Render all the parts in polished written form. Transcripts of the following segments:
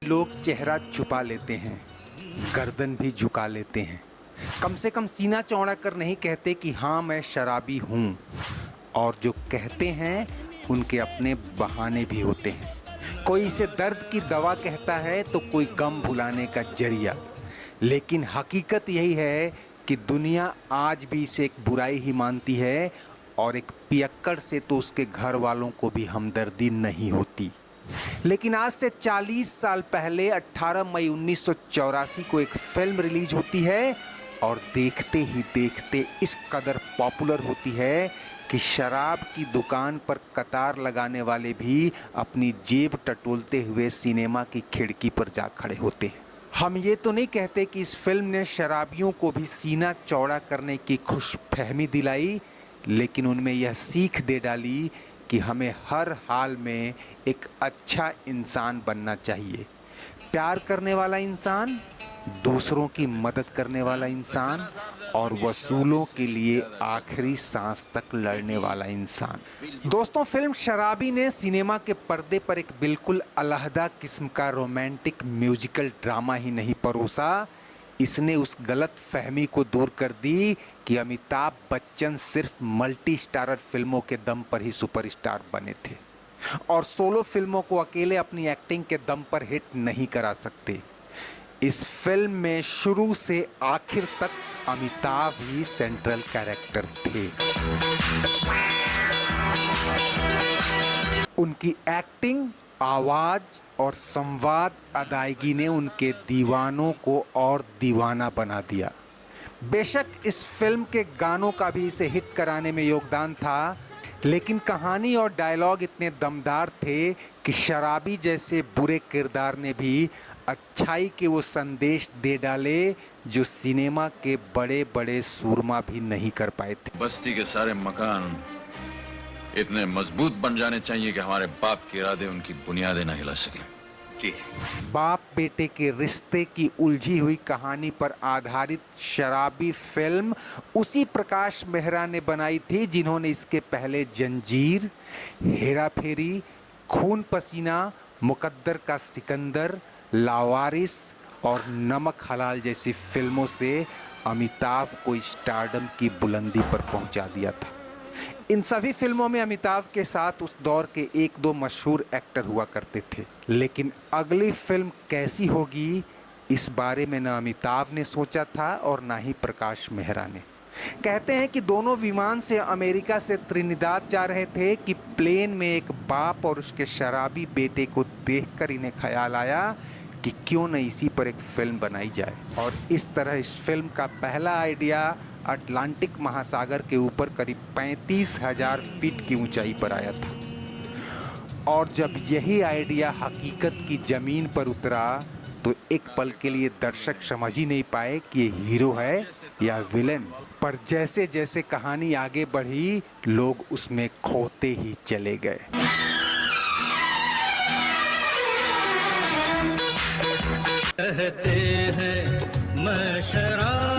लोग चेहरा छुपा लेते हैं, गर्दन भी झुका लेते हैं, कम से कम सीना चौड़ा कर नहीं कहते कि हाँ मैं शराबी हूँ। और जो कहते हैं उनके अपने बहाने भी होते हैं। कोई इसे दर्द की दवा कहता है तो कोई गम भुलाने का जरिया। लेकिन हकीकत यही है कि दुनिया आज भी इसे एक बुराई ही मानती है और एक पियक्कड़ से तो उसके घर वालों को भी हमदर्दी नहीं होती। लेकिन आज से 40 साल पहले 18 मई 1984 को एक फिल्म रिलीज होती है और देखते ही देखते इस कदर पॉपुलर होती है कि शराब की दुकान पर कतार लगाने वाले भी अपनी जेब टटोलते हुए सिनेमा की खिड़की पर जा खड़े होते हैं। हम ये तो नहीं कहते कि इस फिल्म ने शराबियों को भी सीना चौड़ा करने की खुशफहमी दिलाई, लेकिन उनमें यह सीख दे डाली कि हमें हर हाल में एक अच्छा इंसान बनना चाहिए। प्यार करने वाला इंसान, दूसरों की मदद करने वाला इंसान और वसूलों के लिए आखिरी सांस तक लड़ने वाला इंसान। दोस्तों, फिल्म शराबी ने सिनेमा के पर्दे पर एक बिल्कुल अलहदा किस्म का रोमांटिक म्यूजिकल ड्रामा ही नहीं परोसा, इसने उस गलत फहमी को दूर कर दी कि अमिताभ बच्चन सिर्फ मल्टी स्टारर फिल्मों के दम पर ही सुपरस्टार बने थे और सोलो फिल्मों को अकेले अपनी एक्टिंग के दम पर हिट नहीं करा सकते। इस फिल्म में शुरू से आखिर तक अमिताभ ही सेंट्रल कैरेक्टर थे। उनकी एक्टिंग, आवाज और संवाद अदायगी ने उनके दीवानों को और दीवाना बना दिया। बेशक इस फिल्म के गानों का भी इसे हिट कराने में योगदान था, लेकिन कहानी और डायलॉग इतने दमदार थे कि शराबी जैसे बुरे किरदार ने भी अच्छाई के वो संदेश दे डाले जो सिनेमा के बड़े बड़े सूरमा भी नहीं कर पाए थे। बस्ती के सारे मकान इतने मजबूत बन जाने चाहिए कि हमारे बाप के इरादे उनकी बुनियादें न हिला सकें। जी। बाप बेटे के रिश्ते की उलझी हुई कहानी पर आधारित शराबी फिल्म उसी प्रकाश मेहरा ने बनाई थी जिन्होंने इसके पहले जंजीर, हेरा फेरी, खून पसीना, मुकद्दर का सिकंदर, लावारिस और नमक हलाल जैसी फिल्मों से अमिताभ को स्टारडम की बुलंदी पर पहुंचा दिया था। इन सभी फिल्मों में अमिताभ के साथ उस दौर के एक दो मशहूर एक्टर हुआ करते थे, लेकिन अगली फिल्म कैसी होगी इस बारे में न अमिताभ ने सोचा था और ना ही प्रकाश मेहरा ने। कहते हैं कि दोनों विमान से अमेरिका से त्रिनिदाद जा रहे थे कि प्लेन में एक बाप और उसके शराबी बेटे को देखकर इन्हें ख्याल आया कि क्यों न इसी पर एक फिल्म बनाई जाए। और इस तरह इस फिल्म का पहला आइडिया अटलांटिक महासागर के ऊपर करीब 35,000 फीट की ऊंचाई पर आया था। और जब यही आइडिया हकीकत की ज़मीन पर उतरा तो एक पल के लिए दर्शक समझ ही नहीं पाए कि ये हीरो है या विलेन। पर जैसे जैसे कहानी आगे बढ़ी लोग उसमें खोते ही चले गए।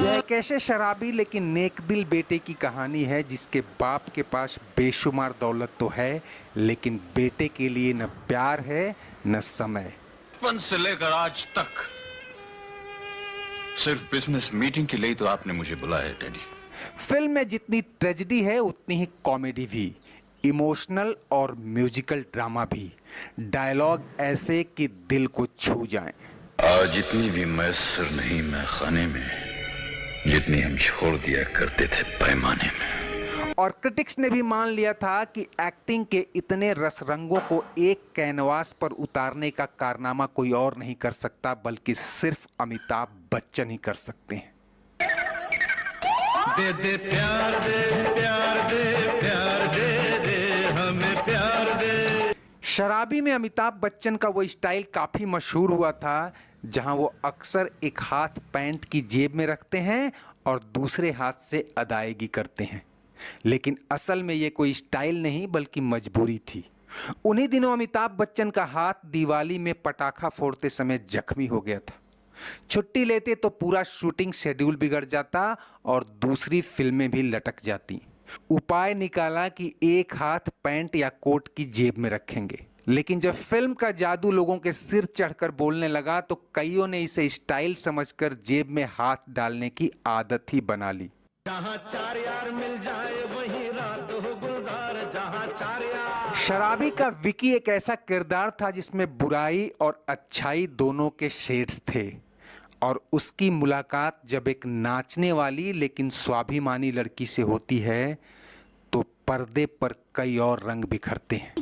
यह एक ऐसे शराबी लेकिन नेक दिल बेटे की कहानी है जिसके बाप के पास बेशुमार दौलत तो है, लेकिन बेटे के लिए न प्यार है न समय। बचपन से लेकर आज तक सिर्फ बिजनेस मीटिंग के लिए तो आपने मुझे बुलाया है डैडी। फिल्म में जितनी ट्रेजेडी है उतनी ही कॉमेडी भी, इमोशनल और म्यूजिकल ड्रामा भी, डायलॉग ऐसे कि दिल को छू जाएं। आज इतनी भी मैसर नहीं मैं खाने में जितनी हम छोड़ दिया करते थे पैमाने में। और क्रिटिक्स ने भी मान लिया था कि एक्टिंग के इतने रस रंगों को एक कैनवास पर उतारने का कारनामा कोई और नहीं कर सकता बल्कि सिर्फ अमिताभ बच्चन ही कर सकते हैं। दे दे प्यार दे प्यार दे प्यार दे दे हमें प्यार दे। शराबी में अमिताभ बच्चन का वो स्टाइल काफ़ी मशहूर हुआ था जहां वो अक्सर एक हाथ पैंट की जेब में रखते हैं और दूसरे हाथ से अदायगी करते हैं, लेकिन असल में ये कोई स्टाइल नहीं बल्कि मजबूरी थी। उन्हीं दिनों अमिताभ बच्चन का हाथ दिवाली में पटाखा फोड़ते समय जख्मी हो गया था। छुट्टी लेते तो पूरा शूटिंग शेड्यूल बिगड़ जाता और दूसरी फिल्में भी लटक जाती। उपाय निकाला कि एक हाथ पैंट या कोट की जेब में रखेंगे, लेकिन जब फिल्म का जादू लोगों के सिर चढ़कर बोलने लगा तो कईयों ने इसे स्टाइल समझकर जेब में हाथ डालने की आदत ही बना ली। जहाँ चार यार मिल जाए वहीं रात हो गुलजार, जहाँ चार यार। शराबी का विकी एक ऐसा किरदार था जिसमें बुराई और अच्छाई दोनों के शेड्स थे, और उसकी मुलाकात जब एक नाचने वाली लेकिन स्वाभिमानी लड़की से होती है तो पर्दे पर कई और रंग बिखरते हैं।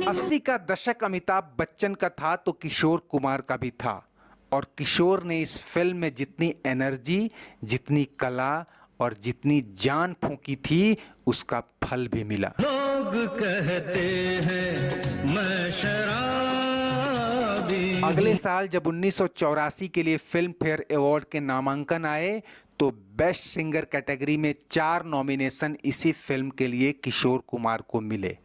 80 का दशक अमिताभ बच्चन का था तो किशोर कुमार का भी था, और किशोर ने इस फिल्म में जितनी एनर्जी, जितनी कला और जितनी जान फूंकी थी उसका फल भी मिला। लोग कहते हैं मैं शराबी। अगले साल जब 1984 के लिए फिल्म फेयर अवार्ड के नामांकन आए तो बेस्ट सिंगर कैटेगरी में 4 नॉमिनेशन इसी फिल्म के लिए किशोर कुमार को मिले।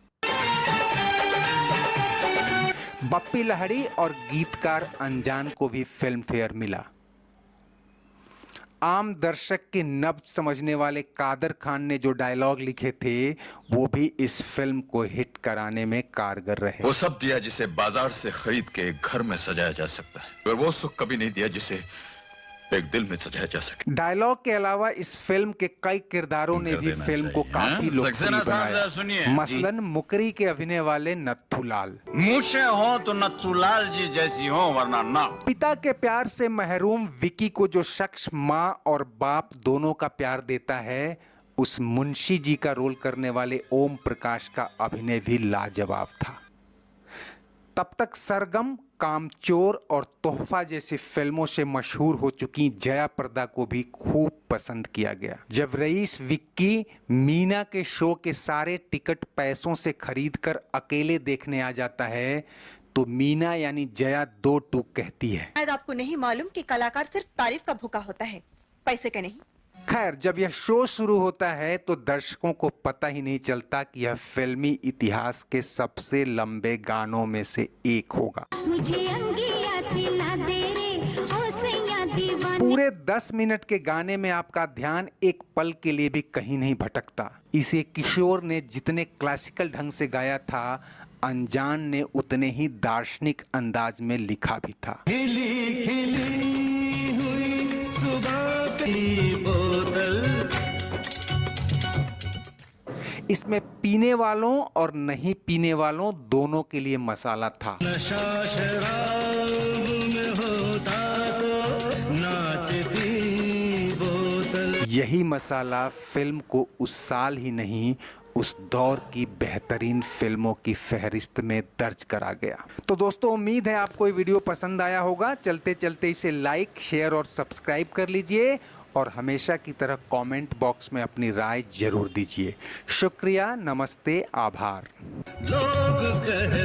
बप्पी लहड़ी और गीतकार अनजान को भी फिल्म फेयर मिला। आम दर्शक के नब्ज समझने वाले कादर खान ने जो डायलॉग लिखे थे वो भी इस फिल्म को हिट कराने में कारगर रहे। वो सब दिया जिसे बाजार से खरीद के एक घर में सजाया जा सकता है, और वो सुख कभी नहीं दिया जिसे एक दिल में सजाया जा सके। डायलॉग के अलावा इस फिल्म के कई किरदारों ने भी फिल्म को काफी लोकप्रिय बनाया। मसलन मुकरी के अभिनय वाले नथुलाल। मूछें हो तो नथुलाल जी जैसी हो वरना ना। पिता के प्यार से महरूम विकी को जो शख्स माँ और बाप दोनों का प्यार देता है, उस मुंशी जी का रोल करने वाले ओम प्रकाश का अभिनय भी लाजवाब था। तब तक सरगम, कामचोर और तोहफा जैसी फिल्मों से मशहूर हो चुकी जया प्रदा को भी खूब पसंद किया गया। जब रईस विक्की मीना के शो के सारे टिकट पैसों से खरीदकर अकेले देखने आ जाता है तो मीना यानी जया 2 टूक कहती है। शायद आपको नहीं मालूम कि कलाकार सिर्फ तारीफ का भूखा होता है, पैसे का नहीं। खैर, जब यह शो शुरू होता है तो दर्शकों को पता ही नहीं चलता कि यह फिल्मी इतिहास के सबसे लंबे गानों में से एक होगा। पूरे 10 मिनट के गाने में आपका ध्यान एक पल के लिए भी कहीं नहीं भटकता। इसे किशोर ने जितने क्लासिकल ढंग से गाया था, अनजान ने उतने ही दार्शनिक अंदाज में लिखा भी था। खिली खिली हुई सुबह की बोतल। इसमें पीने वालों और नहीं पीने वालों दोनों के लिए मसाला था। नशा शराब में होता तो नाचती बोतल। यही मसाला फिल्म को उस साल ही नहीं, उस दौर की बेहतरीन फिल्मों की फहरिस्त में दर्ज करा गया। तो दोस्तों, उम्मीद है आपको ये वीडियो पसंद आया होगा। चलते चलते इसे लाइक, शेयर और सब्सक्राइब कर लीजिए, और हमेशा की तरह कमेंट बॉक्स में अपनी राय जरूर दीजिए। शुक्रिया, नमस्ते, आभार। लोग कहते